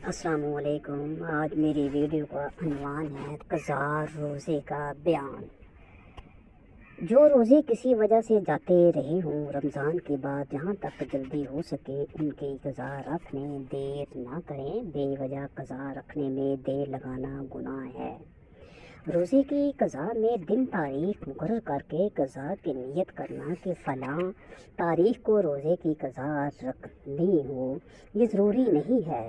السلام علیکم۔ آج میری ویڈیو کا عنوان ہے قضا روزے کا بیان۔ جو روزے کسی وجہ سے جاتے رہے ہوں رمضان کے بعد جہاں تک جلدی ہو سکے ان کی قضا رکھنے دیر نہ کریں۔ بے وجہ قضا رکھنے میں دیر لگانا گناہ ہے۔ روزے کی قضا میں دن تاریخ مقرر کر کے قضا کی نیت کرنا کہ فلاں تاریخ کو روزے کی قضا رکھنی ہو یہ ضروری نہیں ہے،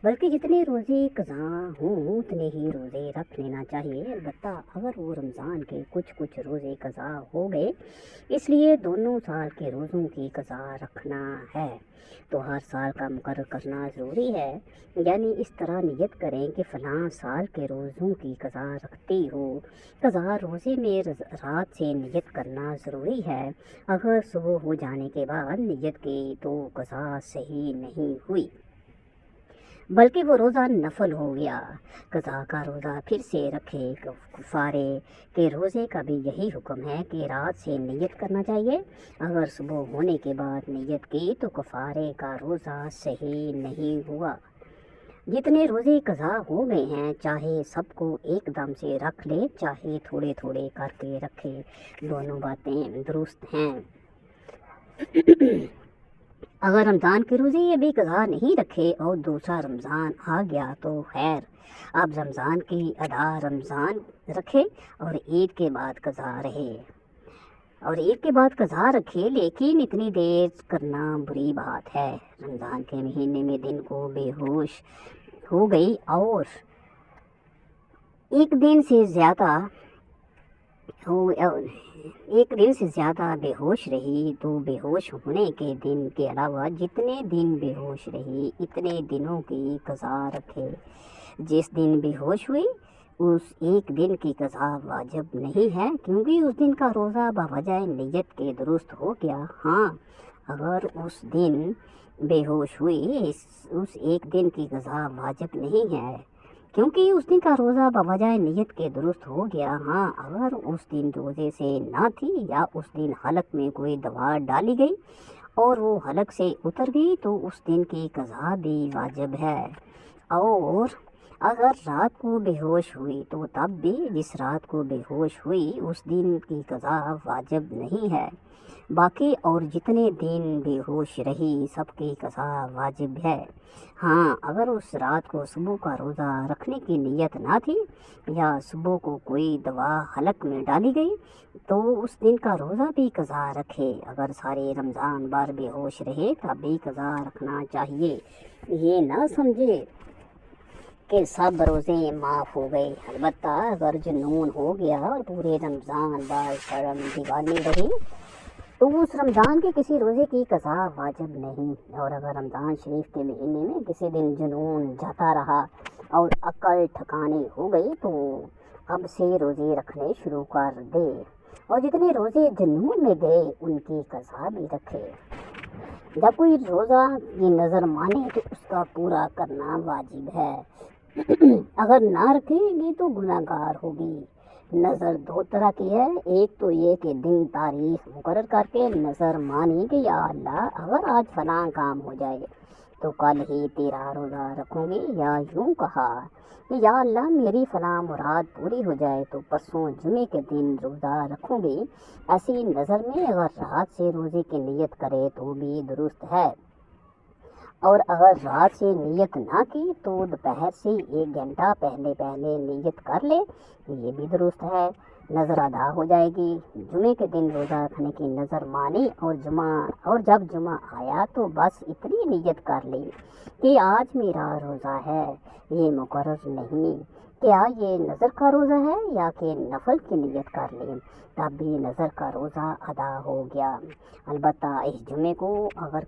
بلکہ جتنے روزے قضا ہوں اتنے ہی روزے رکھ لینا چاہیے۔ البتہ اگر وہ رمضان کے کچھ روزے قضا ہو گئے اس لیے دونوں سال کے روزوں کی قضا رکھنا ہے تو ہر سال کا مقرر کرنا ضروری ہے، یعنی اس طرح نیت کریں کہ فلاں سال کے روزوں کی قضا رکھتی ہو۔ قضا روزے میں رات سے نیت کرنا ضروری ہے۔ اگر صبح ہو جانے کے بعد نیت کی تو قضا صحیح نہیں ہوئی بلکہ وہ روزہ نفل ہو گیا۔ قضا کا روزہ پھر سے رکھے۔ کفارے کے روزے کا بھی یہی حکم ہے کہ رات سے نیت کرنا چاہیے۔ اگر صبح ہونے کے بعد نیت کی تو کفارے کا روزہ صحیح نہیں ہوا۔ جتنے روزے قضا ہو گئے ہیں چاہے سب کو ایک دم سے رکھ لے چاہے تھوڑے تھوڑے کر کے رکھے، دونوں باتیں درست ہیں۔ اگر رمضان کے روزے یہ بھی قضا نہیں رکھے اور دوسرا رمضان آ گیا تو خیر، اب رمضان کی ادا رمضان رکھے اور عید کے بعد قضا رہے اور عید کے بعد قضا رکھے، لیکن اتنی دیر کرنا بری بات ہے۔ رمضان کے مہینے میں دن کو بے ہوش ہو گئی اور ایک دن سے زیادہ بے ہوش رہی تو بے ہوش ہونے کے دن کے علاوہ جتنے دن بے ہوش رہی اتنے دنوں کی قضا رکھے۔ جس دن بے ہوش ہوئی اس ایک دن کی قضا واجب نہیں ہے کیونکہ اس دن کا روزہ بوجہ نیت کے درست ہو گیا۔ ہاں، اگر اس دن بے ہوش ہوئی اس ایک دن کی قضا واجب نہیں ہے کیونکہ اس دن کا روزہ بوجہ نیت کے درست ہو گیا۔ ہاں، اگر اس دن روزے سے نہ تھی یا اس دن حلق میں کوئی دوا ڈالی گئی اور وہ حلق سے اتر گئی تو اس دن کی قضا بھی واجب ہے۔ اور اگر رات کو بے ہوش ہوئی تو تب بھی جس رات کو بے ہوش ہوئی اس دن کی قضا واجب نہیں ہے۔ باقی اور جتنے دن بے ہوش رہی سب کی قضا واجب ہے۔ ہاں، اگر اس رات کو صبح کا روزہ رکھنے کی نیت نہ تھی یا صبح کو کوئی دوا حلق میں ڈالی گئی تو اس دن کا روزہ بھی قضا رکھے۔ اگر سارے رمضان بھر بے ہوش رہے تب بھی قضا رکھنا چاہیے۔ یہ نہ سمجھے کہ سب روزے معاف ہو گئے۔ البتہ اگر جنون ہو گیا اور پورے رمضان بھر شرم دیوانی رہی تو اس رمضان کے کسی روزے کی قضا واجب نہیں۔ اور اگر رمضان شریف کے مہینے میں کسی دن جنون جاتا رہا اور عقل ٹھکانے ہو گئی تو اب سے روزے رکھنے شروع کر دے اور جتنے روزے جنون میں گئے ان کی قضا بھی رکھے۔ جب کوئی روزہ کی نظر مانے تو اس کا پورا کرنا واجب ہے، اگر نہ رکھے گی تو گناہ گار ہوگی۔ نظر دو طرح کی ہے، ایک تو یہ کہ دن تاریخ مقرر کر کے نظر مانی کہ یا اللہ اگر آج فلاں کام ہو جائے تو کل ہی تیرا روزہ رکھوں گی، یا یوں کہا کہ یا اللہ میری فلاں مراد پوری ہو جائے تو پرسوں جمعے کے دن روزہ رکھوں گی۔ ایسی نظر میں اگر رات سے روزے کی نیت کرے تو بھی درست ہے، اور اگر رات سے نیت نہ کی تو دوپہر سے 1 گھنٹہ پہلے نیت کر لے یہ بھی درست ہے، نظر ادا ہو جائے گی۔ جمعے کے دن روزہ رکھنے کی نظر مانی اور جب جمعہ آیا تو بس اتنی نیت کر لی کہ آج میرا روزہ ہے۔ یہ مقرر نہیں کیا یہ نظر کا روزہ ہے یا کہ نفل کی نیت کر لی، تب بھی نظر کا روزہ ادا ہو گیا۔ البتہ اس جمعے کو اگر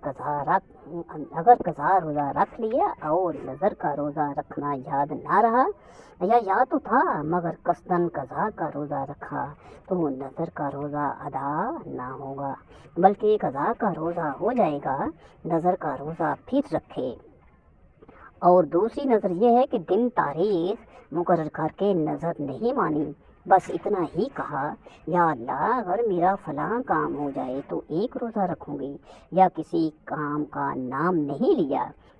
قضا روزہ رکھ لیا اور نظر کا روزہ رکھنا یاد نہ رہا یا یاد تو تھا مگر قصداً قضا کا روزہ رکھا تو نظر کا روزہ ادا نہ ہوگا بلکہ قضا کا روزہ ہو جائے گا۔ نظر کا روزہ پھر رکھے۔ اور دوسری نظر یہ ہے کہ دن تاریخ مقرر کر کے نظر نہیں مانی، بس اتنا ہی کہا یا اللہ اگر میرا فلاں کام ہو جائے تو 1 روزہ رکھوں گی، یا کسی کام کا نام نہیں لیا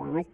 5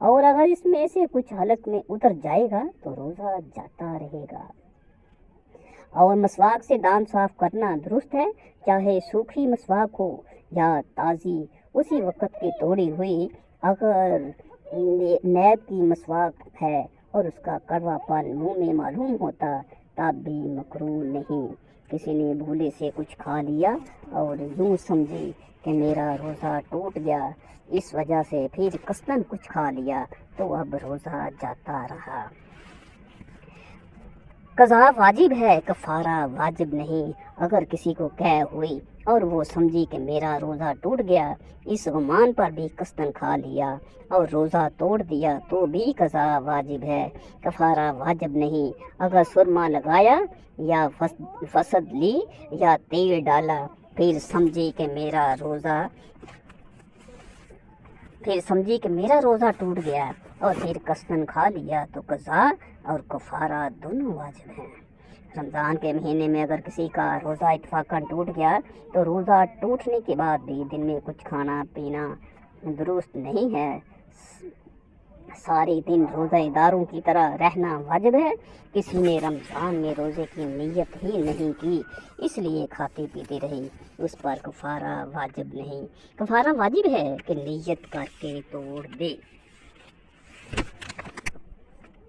اور اگر اس میں سے کچھ حلق میں اتر جائے گا تو روزہ جاتا رہے گا۔ اور مسواک سے دانت صاف کرنا درست ہے، چاہے سوکھی مسواک ہو یا تازی، اسی وقت کی توڑی ہوئی۔ اگر نیب کی مسواک ہے اور اس کا کڑوا پن منہ میں معلوم ہوتا تب بھی مکروہ نہیں۔ کسی نے بھولے سے کچھ کھا لیا اور یوں سمجھی کہ میرا روزہ ٹوٹ گیا، اس وجہ سے پھر قصداً کچھ کھا لیا تو اب روزہ جاتا رہا۔ قضا واجب ہے، کفارہ واجب نہیں۔ اگر کسی کو قے ہوئی اور وہ سمجھی کہ میرا روزہ ٹوٹ گیا، اس گمان پر بھی قصداً کھا لیا اور روزہ توڑ دیا تو بھی قضا واجب ہے، کفارہ واجب نہیں۔ اگر سرما لگایا یا فسد لی یا تیل ڈالا، پھر سمجھی کہ میرا روزہ ٹوٹ گیا اور پھر قصداً کھا لیا تو قضا اور کفارہ دونوں واجب ہیں۔ رمضان کے مہینے میں اگر کسی کا روزہ اتفاقاً ٹوٹ گیا تو روزہ ٹوٹنے کے بعد بھی دن میں کچھ کھانا پینا درست نہیں ہے۔ سارے دن روزہ داروں کی طرح رہنا واجب ہے۔ کسی نے رمضان میں روزے کی نیت ہی نہیں کی، اس لیے کھاتی پیتی رہی، اس پر کفارہ واجب نہیں۔ کفارہ واجب ہے کہ نیت کر کے توڑ دے۔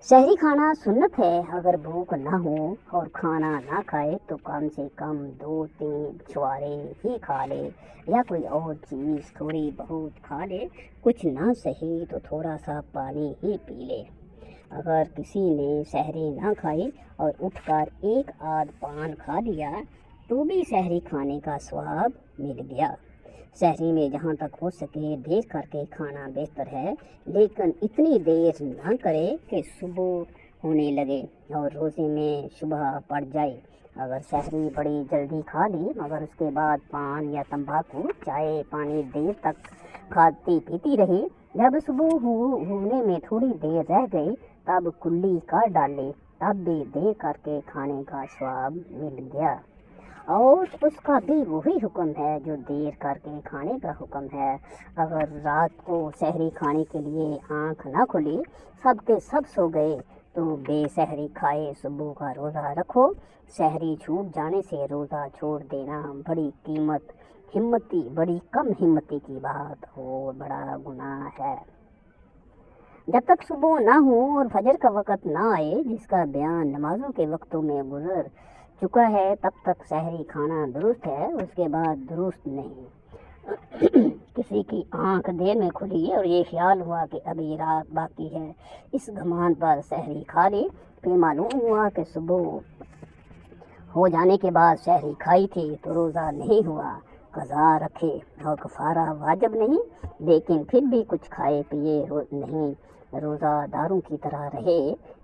سحری کھانا سنت ہے، اگر بھوک نہ ہو اور کھانا نہ کھائے تو کم سے کم 2-3 چھوارے ہی کھا لے یا کوئی اور چیز تھوڑی بہت کھا لے، کچھ نہ صحیح تو تھوڑا سا پانی ہی پی لے۔ اگر کسی نے سحری نہ کھائی اور اٹھ کر ایک آدھ پان کھا لیا تو بھی سحری کھانے کا ثواب مل گیا۔ سحری میں جہاں تک ہو سکے دیر کر کے کھانا بہتر ہے، لیکن اتنی دیر نہ کرے کہ صبح ہونے لگے اور روزے میں شبہ پڑ جائے۔ اگر سحری بڑی جلدی کھا لی مگر اس کے بعد پان یا تمباکو، چائے، پانی دیر تک کھاتی پیتی رہی، جب صبح ہونے میں تھوڑی دیر رہ گئی تب کلی کر ڈالے، تب بھی دیر کر کے کھانے کا ثواب مل گیا، اور اس کا بھی وہی حکم ہے جو دیر کر کے کھانے کا حکم ہے۔ اگر رات کو سحری کھانے کے لیے آنکھ نہ کھلی، سب کے سب سو گئے تو بے سحری کھائے صبح کا روزہ رکھو۔ سحری چھوٹ جانے سے روزہ چھوڑ دینا بڑی کم ہمتی کی بات ہو، بڑا گناہ ہے۔ جب تک صبح نہ ہو اور فجر کا وقت نہ آئے، جس کا بیان نمازوں کے وقتوں میں گزر چکا ہے، تب تک سحری کھانا درست ہے، اس کے بعد درست نہیں۔ کسی کی آنکھ دیر میں کھلی اور یہ خیال ہوا کہ ابھی رات باقی ہے، اس گمان پر سحری کھا لی، پھر معلوم ہوا کہ صبح ہو جانے کے بعد سحری کھائی تھی تو روزہ نہیں ہوا، قضا رکھے اور کفارہ واجب نہیں، لیکن پھر بھی کچھ کھائے پیے نہیں، روزہ داروں کی طرح رہے۔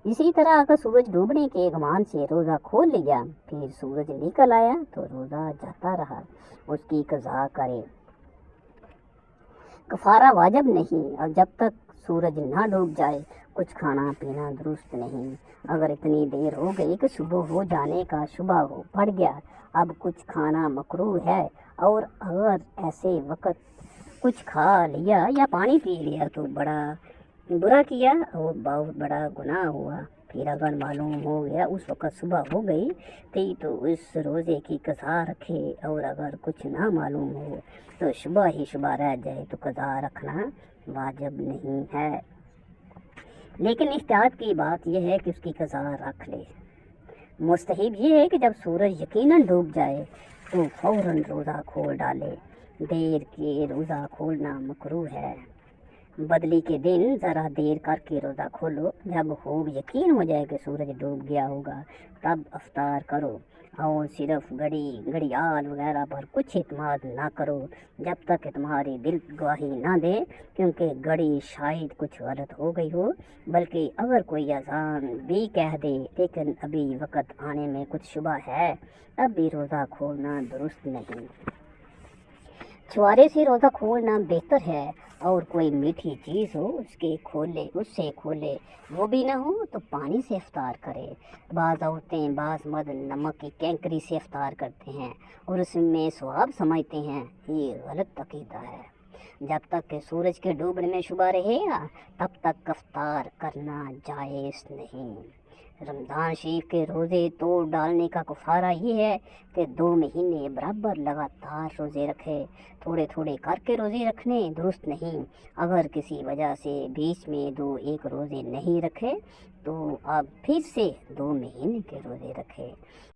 اسی طرح اگر سورج ڈوبنے کے گمان سے روزہ کھول لیا، پھر سورج نکل آیا تو روزہ جاتا رہا، اس کی قضا کرے، کفارہ واجب نہیں۔ اور جب تک سورج نہ ڈوب جائے کچھ کھانا پینا درست نہیں۔ اگر اتنی دیر ہو گئی کہ صبح ہو جانے کا شبہ پڑ گیا، اب کچھ کھانا مکروہ ہے، اور اگر ایسے وقت کچھ کھا لیا یا پانی پی لیا تو بڑا برا کیا اور بہت بڑا گناہ ہوا۔ پھر اگر معلوم ہو گیا اس وقت صبح ہو گئی تھی تو اس روزے کی قضا رکھے، اور اگر کچھ نہ معلوم ہو تو شبہ رہ جائے تو قضا رکھنا واجب نہیں ہے، لیکن احتیاط کی بات یہ ہے کہ اس کی قضا رکھ لے۔ مستحب یہ ہے کہ جب سورج یقیناً ڈوب جائے تو فوراً روزہ کھول ڈالے، دیر کے روزہ کھولنا مکروہ ہے۔ بدلی کے دن ذرا دیر کر کے روزہ کھولو، جب خوب یقین ہو جائے کہ سورج ڈوب گیا ہوگا تب افطار کرو، اور صرف گھڑیال وغیرہ پر کچھ اعتماد نہ کرو جب تک کہ تمہاری دل گواہی نہ دے، کیونکہ گھڑی شاید کچھ غلط ہو گئی ہو، بلکہ اگر کوئی اذان بھی کہہ دے لیکن ابھی وقت آنے میں کچھ شبہ ہے تب بھی روزہ کھولنا درست نہیں۔ چھوارے سے روزہ کھولنا بہتر ہے، اور کوئی میٹھی چیز ہو اس سے کھولے، وہ بھی نہ ہو تو پانی سے افطار کرے۔ بعض عورتیں بعض مرد نمک کی کینکری سے افطار کرتے ہیں اور اس میں ثواب سمجھتے ہیں، یہ غلط عقیدہ ہے۔ جب تک کہ سورج کے ڈوبنے میں شبہ رہے گا تب تک افطار کرنا جائز نہیں۔ رمضان شریف کے روزے توڑ ڈالنے کا کفارہ یہ ہے کہ 2 مہینے برابر لگاتار روزے رکھے۔ تھوڑے تھوڑے کر کے روزے رکھنے درست نہیں۔ اگر کسی وجہ سے بیچ میں 2-1 روزے نہیں رکھے تو آپ پھر سے 2 مہینے کے روزے رکھے۔